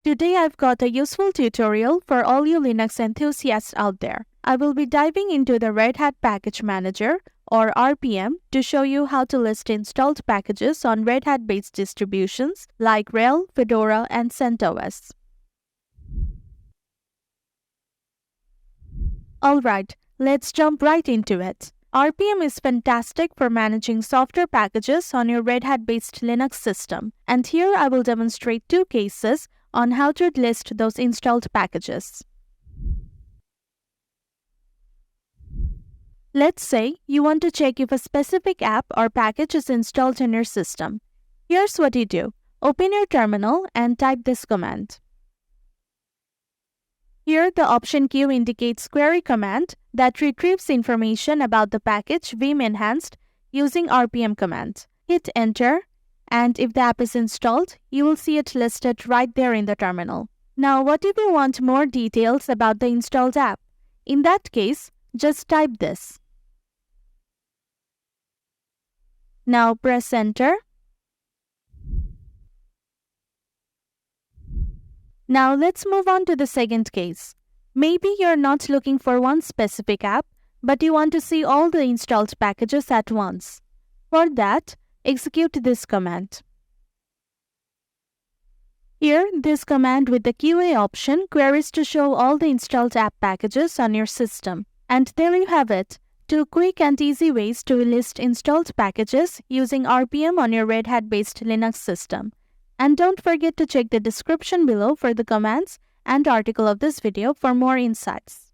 Today I've got a useful tutorial for all you Linux enthusiasts out there. I will be diving into the Red Hat Package Manager or RPM to show you how to list installed packages on Red Hat-based distributions like RHEL, Fedora, and CentOS. Alright, let's jump right into it. RPM is fantastic for managing software packages on your Red Hat-based Linux system, and here I will demonstrate two cases on how to list those installed packages. Let's say you want to check if a specific app or package is installed in your system. Here's what you do. Open your terminal and type this command. Here, the option queue indicates query command that retrieves information about the package vim-enhanced using RPM command. Hit enter, and if the app is installed, you will see it listed right there in the terminal. Now, what if you want more details about the installed app? In that case, just type this. Now press enter. Now let's move on to the second case. Maybe you're not looking for one specific app, but you want to see all the installed packages at once. For that, execute this command. Here, this command with the QA option queries to show all the installed app packages on your system. And there you have it, two quick and easy ways to list installed packages using RPM on your Red Hat-based Linux system. And don't forget to check the description below for the commands and article of this video for more insights.